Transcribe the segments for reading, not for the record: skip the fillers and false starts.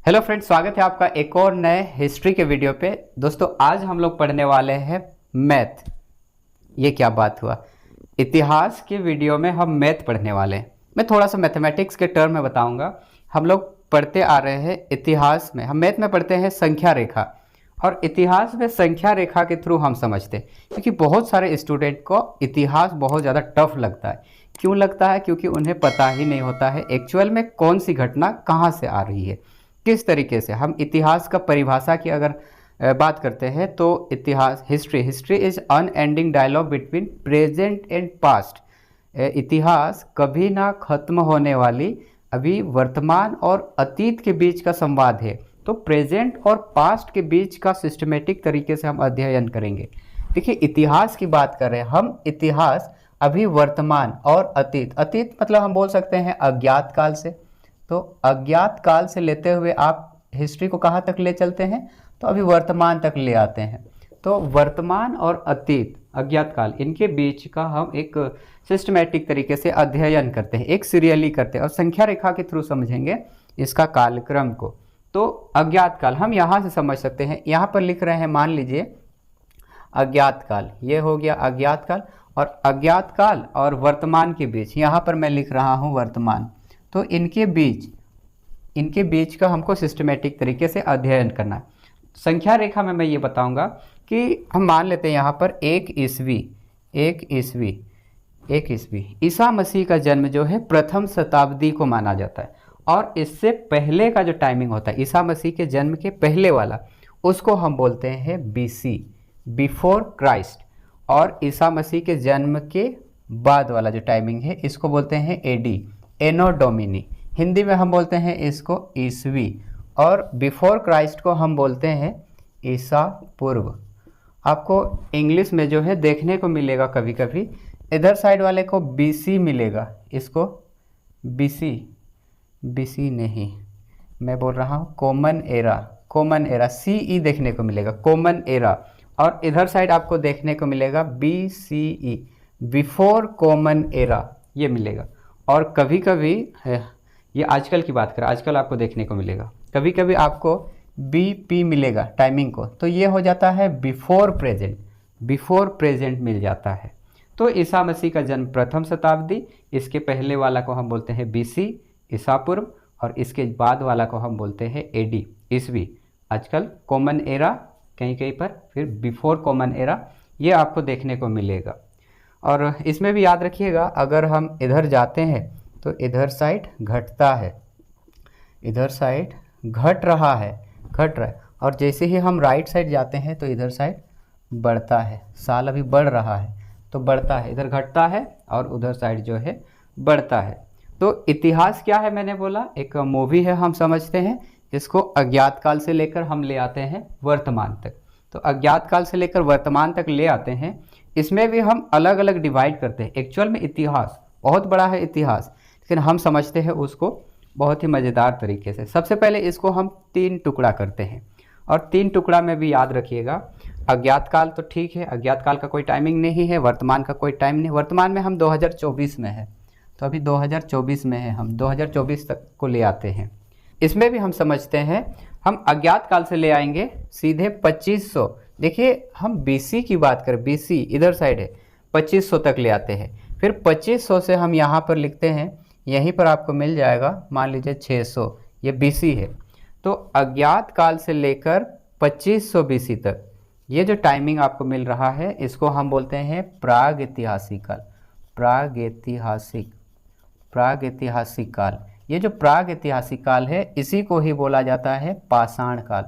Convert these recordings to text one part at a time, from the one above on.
Hello friends, स्वागत है आपका एक और नए हिस्ट्री के वीडियो पे। दोस्तों आज हम लोग पढ़ने वाले हैं मैथ। ये क्या बात हुआ, इतिहास के वीडियो में हम मैथ पढ़ने वाले हैं। मैं थोड़ा सा मैथमेटिक्स के टर्म में बताऊंगा। हम लोग पढ़ते आ रहे हैं इतिहास में, हम मैथ में पढ़ते हैं संख्या रेखा, और इतिहास में संख्या रेखा के थ्रू हम समझते हैं। क्योंकि बहुत सारे स्टूडेंट को इतिहास बहुत ज़्यादा टफ लगता है। क्यों लगता है? क्योंकि उन्हें पता ही नहीं होता है एक्चुअल में कौन सी घटना कहाँ से आ रही है, किस तरीके से। हम इतिहास का परिभाषा की अगर बात करते हैं तो इतिहास history is unending dialogue between present and past. इतिहास कभी ना खत्म होने वाली अभी वर्तमान और अतीत के बीच का संवाद है। तो प्रेजेंट और पास्ट के बीच का सिस्टमेटिक तरीके से हम अध्ययन करेंगे। देखिए, इतिहास की बात कर रहे हैं हम। इतिहास अभी वर्तमान और अतीत, अतीत मतलब हम बोल सकते हैं अज्ञात काल से। तो अज्ञात काल से लेते हुए आप हिस्ट्री को कहाँ तक ले चलते हैं? तो अभी वर्तमान तक ले आते हैं। तो वर्तमान और अतीत, अज्ञात काल, इनके बीच का हम एक सिस्टमैटिक तरीके से अध्ययन करते हैं, एक सीरियली करते हैं, और संख्या रेखा के थ्रू समझेंगे इसका कालक्रम को। तो अज्ञात काल हम यहाँ से समझ सकते हैं। यहाँ पर लिख रहे हैं, मान लीजिए अज्ञात काल, ये हो गया अज्ञात काल। और अज्ञात काल और वर्तमान के बीच, यहाँ पर मैं लिख रहा हूँ वर्तमान। तो इनके बीच का हमको सिस्टमेटिक तरीके से अध्ययन करना है। संख्या रेखा में मैं ये बताऊंगा कि हम मान लेते हैं यहाँ पर एक ईस्वी ईसा मसीह का जन्म जो है प्रथम शताब्दी को माना जाता है। और इससे पहले का जो टाइमिंग होता है, ईसा मसीह के जन्म के पहले वाला, उसको हम बोलते हैं BC, बिफोर क्राइस्ट। और ईसा मसीह के जन्म के बाद वाला जो टाइमिंग है, इसको बोलते हैं AD, एनो डोमिनी। हिंदी में हम बोलते हैं इसको ईसवी। और बिफोर क्राइस्ट को हम बोलते हैं ईसा पूर्व। आपको इंग्लिश में जो है देखने को मिलेगा कभी कभी, इधर साइड वाले को BC मिलेगा, इसको BC नहीं, मैं बोल रहा हूँ कॉमन एरा CE देखने को मिलेगा, कॉमन एरा। और इधर साइड आपको देखने को मिलेगा BCE, बिफोर कॉमन एरा, ये मिलेगा। और कभी कभी, ये आजकल की बात करें, आजकल आपको देखने को मिलेगा, कभी कभी आपको BP मिलेगा टाइमिंग को, तो ये हो जाता है बिफोर प्रेजेंट मिल जाता है। तो ईसा मसीह का जन्म प्रथम शताब्दी, इसके पहले वाला को हम बोलते हैं BC, ईसा पूर्व, और इसके बाद वाला को हम बोलते हैं AD, ईसवी। आजकल कॉमन एरा कहीं कहीं पर, फिर बिफोर कॉमन एरा, ये आपको देखने को मिलेगा। और इसमें भी याद रखिएगा, अगर हम इधर जाते हैं तो इधर साइड घटता है, इधर साइड घट रहा है, और जैसे ही हम राइट साइड जाते हैं तो इधर साइड बढ़ता है। साल अभी बढ़ रहा है तो बढ़ता है, इधर घटता है और उधर साइड जो है बढ़ता है। तो इतिहास क्या है? मैंने बोला एक मूवी है, हम समझते हैं इसको अज्ञात काल से लेकर हम ले आते हैं वर्तमान तक। तो अज्ञात काल से लेकर वर्तमान तक ले आते हैं। इसमें भी हम अलग अलग डिवाइड करते हैं। एक्चुअल में इतिहास बहुत बड़ा है इतिहास, लेकिन हम समझते हैं उसको बहुत ही मज़ेदार तरीके से। सबसे पहले इसको हम 3 टुकड़ा करते हैं, और 3 टुकड़ा में भी याद रखिएगा, अज्ञात काल तो ठीक है, अज्ञात काल का कोई टाइमिंग नहीं है, वर्तमान का कोई टाइम नहीं। वर्तमान में हम 2024 में है, तो अभी 2024 में है, हम 2024 तक को ले आते हैं। इसमें भी हम समझते हैं, हम अज्ञात काल से ले आएंगे सीधे 2500। देखिए, हम BC की बात करें, BC इधर साइड है, 2500 तक ले आते हैं। फिर 2500 से हम यहाँ पर लिखते हैं, यहीं पर आपको मिल जाएगा, मान लीजिए 600, ये BC है। तो अज्ञात काल से लेकर 2500 BC तक ये जो टाइमिंग आपको मिल रहा है, इसको हम बोलते हैं प्रागैतिहासिक काल। प्रागैतिहासिक काल, ये जो प्रागैतिहासिक काल है, इसी को ही बोला जाता है पाषाण काल।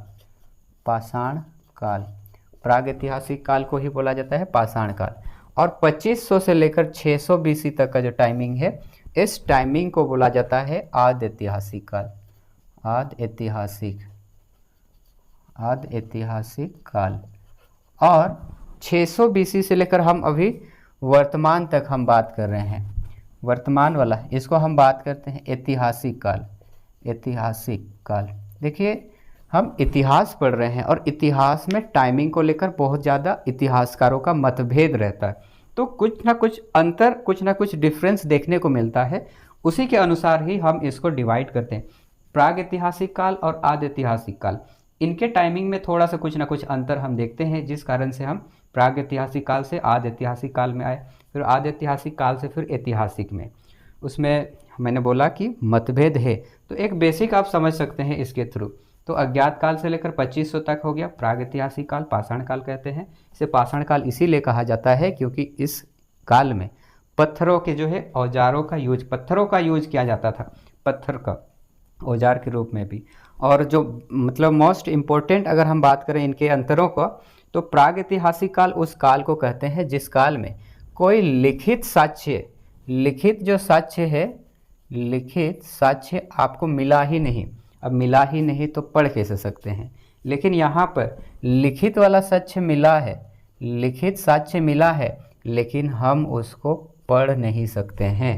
प्रागैतिहासिक काल को ही बोला जाता है पाषाण काल। और 2500 से लेकर 600 BC तक का जो टाइमिंग है, इस टाइमिंग को बोला जाता है आद्यैतिहासिक काल। आद्यैतिहासिक काल। और 600 BC से लेकर हम अभी वर्तमान तक हम बात कर रहे हैं, वर्तमान वाला, इसको हम बात करते हैं ऐतिहासिक काल। देखिए, हम इतिहास पढ़ रहे हैं, और इतिहास में टाइमिंग को लेकर बहुत ज़्यादा इतिहासकारों का मतभेद रहता है। तो कुछ ना कुछ अंतर, कुछ ना कुछ डिफरेंस देखने को मिलता है, उसी के अनुसार ही हम इसको डिवाइड करते हैं। प्रागैतिहासिक काल और आद्यैतिहासिक काल, इनके टाइमिंग में थोड़ा सा कुछ ना कुछ अंतर हम देखते हैं, जिस कारण से हम प्रागैतिहासिक काल से आद्यैतिहासिक काल में आए, फिर आद्यैतिहासिक काल से फिर ऐतिहासिक में। उसमें मैंने बोला कि मतभेद है, तो एक बेसिक आप समझ सकते हैं इसके थ्रू। तो अज्ञात काल से लेकर 2500 तक हो गया प्रागैतिहासिक काल, पाषाण काल कहते हैं। इसे पाषाण काल इसीलिए कहा जाता है क्योंकि इस काल में पत्थरों के जो है औजारों का यूज, पत्थरों का यूज किया जाता था, पत्थर का औजार के रूप में भी। और जो मतलब मोस्ट इम्पोर्टेंट अगर हम बात करें इनके अंतरों को, तो प्रागैतिहासिक काल उस काल को कहते हैं जिस काल में कोई लिखित साक्ष्य, लिखित जो साक्ष्य है, लिखित साक्ष्य आपको मिला ही नहीं। अब मिला ही नहीं तो पढ़ कैसे सकते हैं, लेकिन यहाँ पर लिखित वाला साक्ष्य मिला है, लिखित साक्ष्य मिला है, लेकिन हम उसको पढ़ नहीं सकते हैं,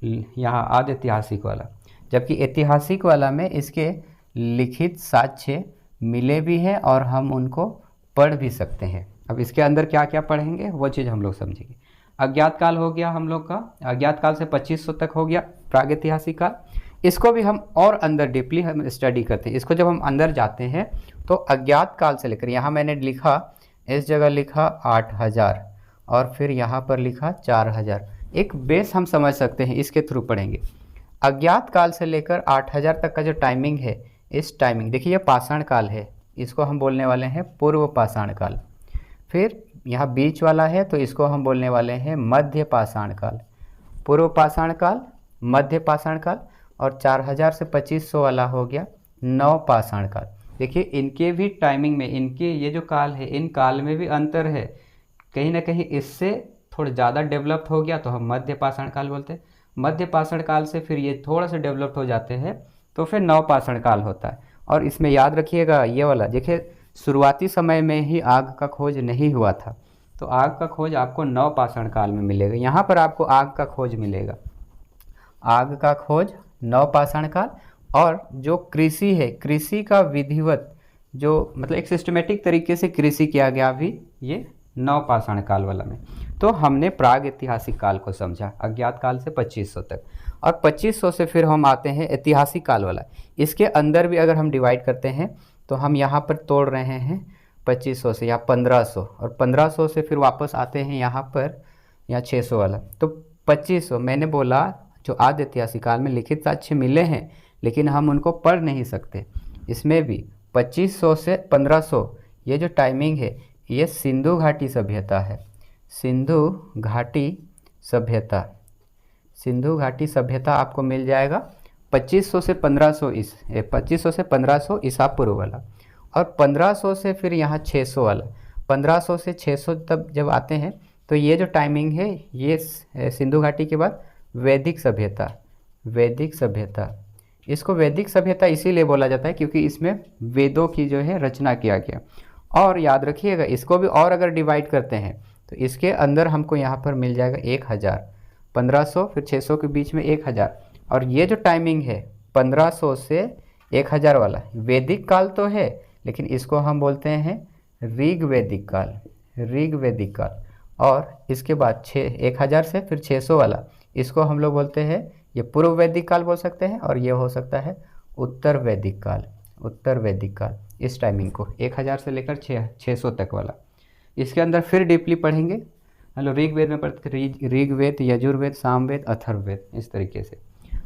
यहाँ आद्यैतिहासिक वाला। जबकि ऐतिहासिक वाला में इसके लिखित साक्ष्य मिले भी हैं और हम उनको पढ़ भी सकते हैं। अब इसके अंदर क्या क्या पढ़ेंगे वो चीज़ हम लोग समझेंगे। अज्ञात काल हो गया हम लोग का, अज्ञात काल से 2500 तक हो गया प्रागैतिहासिक काल। इसको भी हम और अंदर डीपली हम स्टडी करते हैं। इसको जब हम अंदर जाते हैं तो अज्ञात काल से लेकर, यहाँ मैंने लिखा, इस जगह लिखा 8000 और फिर यहाँ पर लिखा 4000, एक बेस हम समझ सकते हैं, इसके थ्रू पढ़ेंगे। अज्ञात काल से लेकर 8000 तक का जो टाइमिंग है, इस टाइमिंग देखिए, ये पाषाण काल है, इसको हम बोलने वाले हैं पूर्व पाषाण काल। फिर यहाँ बीच वाला है तो इसको हम बोलने वाले हैं मध्य पाषाण काल, पूर्व पाषाण काल, मध्य पाषाण काल। और 4000 से 2500 वाला हो गया नव पाषाण काल। देखिए इनके भी टाइमिंग में, इनके ये जो काल है, इन काल में भी अंतर है, कहीं ना कहीं इससे थोड़ा ज़्यादा डेवलप्ड हो गया तो हम मध्य पाषाण काल बोलते हैं। मध्य पाषाण काल से फिर ये थोड़ा सा डेवलप्ड हो जाते हैं तो फिर नव पाषाण काल होता है। और इसमें याद रखिएगा ये वाला, देखिए शुरुआती समय में ही आग का खोज नहीं हुआ था, तो आग का खोज आपको नव पाषाण काल में मिलेगा। यहाँ पर आपको आग का खोज मिलेगा, आग का खोज नव पाषाण काल। और जो कृषि है, कृषि का विधिवत जो मतलब एक सिस्टमेटिक तरीके से कृषि किया गया भी ये नव पाषाण काल वाला में। तो हमने प्रागैतिहासिक काल को समझा, अज्ञात काल से 2500 तक। और 2500 से फिर हम आते हैं ऐतिहासिक काल वाला। इसके अंदर भी अगर हम डिवाइड करते हैं तो हम यहाँ पर तोड़ रहे हैं 2500 से, या 1500, और 1500 से फिर वापस आते हैं यहाँ पर, यहाँ 600 वाला। तो 2500 मैंने बोला जो आद्य ऐतिहासिक काल में लिखित साक्ष्य मिले हैं लेकिन हम उनको पढ़ नहीं सकते। इसमें भी 2500 से 1500 ये जो टाइमिंग है ये सिंधु घाटी सभ्यता है, सिंधु घाटी सभ्यता। सिंधु घाटी सभ्यता आपको मिल जाएगा 2500 से 1500 2500 से 1500 ईसा पूर्व वाला। और 1500 से फिर यहाँ 600 वाला, 1500 से 600 तब जब आते हैं तो ये जो टाइमिंग है ये सिंधु घाटी के बाद वैदिक सभ्यता, वैदिक सभ्यता। इसको वैदिक सभ्यता इसीलिए बोला जाता है क्योंकि इसमें वेदों की जो है रचना किया गया। और याद रखिएगा इसको भी और अगर डिवाइड करते हैं तो इसके अंदर हमको यहाँ पर मिल जाएगा 1000, 1500 फिर 600 के बीच में 1000। और ये जो टाइमिंग है 1500 से 1000 वाला वैदिक काल तो है, लेकिन इसको हम बोलते हैं ऋग वैदिक काल, ऋग वैदिक काल। और इसके बाद 1000 से फिर 600 वाला, इसको हम लोग बोलते हैं, ये पूर्व वैदिक काल बोल सकते हैं, और ये हो सकता है उत्तर वैदिक काल, उत्तर वैदिक काल। इस टाइमिंग को 1000 से लेकर 600 तक वाला। इसके अंदर फिर डीपली पढ़ेंगे, मतलब ऋग्वेद में पढ़ते ऋग्वेद, यजुर्वेद, सामवेद, अथर्ववेद, इस तरीके से।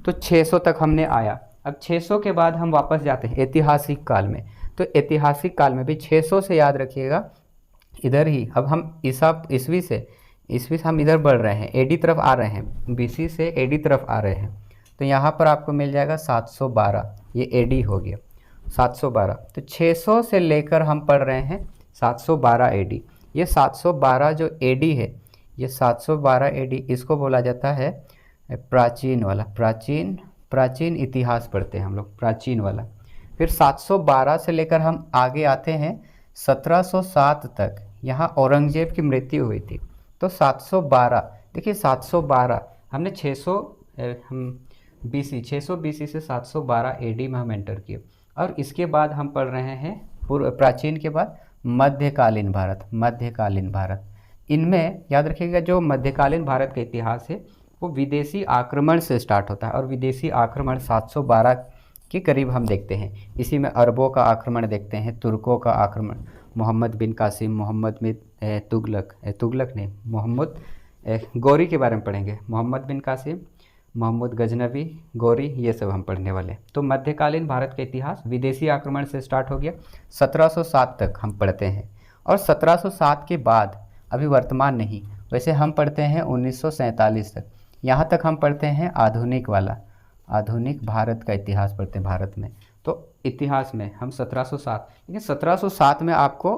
तो 600 तक हमने आया। अब 600 के बाद हम वापस जाते हैं ऐतिहासिक काल में। तो ऐतिहासिक काल में भी 600 से याद रखिएगा इधर ही, अब हम ईस्वी से हम इधर बढ़ रहे हैं, एडी तरफ आ रहे हैं, बीसी से एडी तरफ आ रहे हैं। तो यहाँ पर आपको मिल जाएगा 712, ये एडी हो गया 712। तो 600 से लेकर हम पढ़ रहे हैं 712 एडी। ये 712 जो एडी है, ये 712 एडी, इसको बोला जाता है प्राचीन वाला, प्राचीन इतिहास पढ़ते हैं हम लोग, प्राचीन वाला। फिर 712 से लेकर हम आगे आते हैं 1707 तक, यहाँ औरंगजेब की मृत्यु हुई थी। तो 712, देखिए 712 हमने 600 BC से 712 AD में हम एंटर किए। और इसके बाद हम पढ़ रहे हैं प्राचीन के बाद मध्यकालीन भारत, मध्यकालीन भारत। इनमें याद रखिएगा जो मध्यकालीन भारत का इतिहास है वो विदेशी आक्रमण से स्टार्ट होता है, और विदेशी आक्रमण 712 के करीब हम देखते हैं। इसी में अरबों का आक्रमण देखते हैं, तुर्कों का आक्रमण, मोहम्मद बिन कासिम, मोहम्मद बिन तुगलक नहीं, मोहम्मद गौरी के बारे में पढ़ेंगे, मोहम्मद बिन कासिम, मोहम्मद गजनवी, गौरी, ये सब हम पढ़ने वाले। तो मध्यकालीन भारत का इतिहास विदेशी आक्रमण से स्टार्ट हो गया, 1707 तक हम पढ़ते हैं। और 1707 के बाद अभी वर्तमान नहीं, वैसे हम पढ़ते हैं 1947 तक, यहाँ तक हम पढ़ते हैं आधुनिक वाला, आधुनिक भारत का इतिहास पढ़ते हैं भारत में। तो इतिहास में हम 1707, लेकिन 1707 में आपको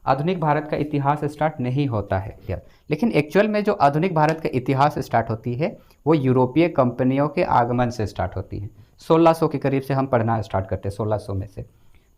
आधुनिक भारत का इतिहास स्टार्ट नहीं होता है यार। लेकिन एक्चुअल में जो आधुनिक भारत का इतिहास स्टार्ट होती है वो यूरोपीय कंपनियों के आगमन से स्टार्ट होती है। 1600 के करीब से हम पढ़ना स्टार्ट करते हैं, 1600 में से।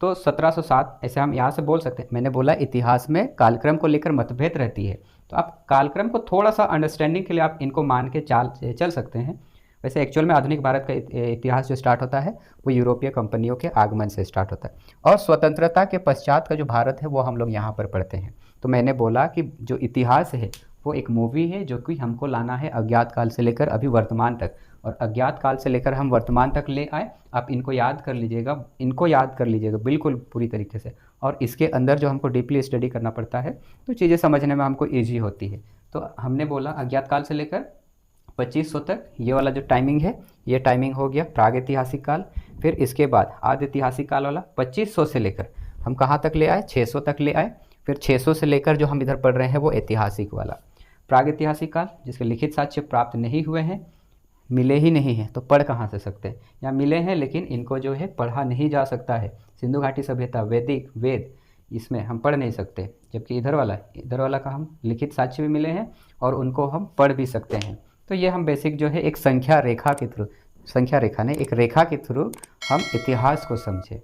तो 1707 ऐसे हम यहाँ से बोल सकते हैं। मैंने बोला इतिहास में कालक्रम को लेकर मतभेद रहती है, तो आप कालक्रम को थोड़ा सा अंडरस्टैंडिंग के लिए आप इनको मान के चल सकते हैं। वैसे एक्चुअल में आधुनिक भारत का इतिहास जो स्टार्ट होता है वो यूरोपीय कंपनियों के आगमन से स्टार्ट होता है। और स्वतंत्रता के पश्चात का जो भारत है वो हम लोग यहाँ पर पढ़ते हैं। तो मैंने बोला कि जो इतिहास है वो एक मूवी है जो कि हमको लाना है अज्ञात काल से लेकर अभी वर्तमान तक, और अज्ञात काल से लेकर हम वर्तमान तक ले आए। आप इनको याद कर लीजिएगा, इनको याद कर लीजिएगा बिल्कुल पूरी तरीके से, और इसके अंदर जो हमको डीपली स्टडी करना पड़ता है तो चीज़ें समझने में हमको ईजी होती है। तो हमने बोला अज्ञात काल से लेकर 2500 तक, ये वाला जो टाइमिंग है ये टाइमिंग हो गया प्रागैतिहासिक काल। फिर इसके बाद आदि ऐतिहासिक काल वाला 2500 से लेकर हम कहाँ तक ले आए, 600 तक ले आए। फिर 600 से लेकर जो हम इधर पढ़ रहे हैं वो ऐतिहासिक वाला प्रागैतिहासिक काल, जिसके लिखित साक्ष्य प्राप्त नहीं हुए हैं, मिले ही नहीं हैं, तो पढ़ कहाँ से सकते हैं, या मिले हैं लेकिन इनको जो है पढ़ा नहीं जा सकता है। सिंधु घाटी सभ्यता, वैदिक वेद, इसमें हम पढ़ नहीं सकते। जबकि इधर वाला का हम लिखित साक्ष्य भी मिले हैं और उनको हम पढ़ भी सकते हैं। तो ये हम बेसिक जो है एक संख्या रेखा के थ्रू, संख्या रेखा नहीं, एक रेखा के थ्रू हम इतिहास को समझे।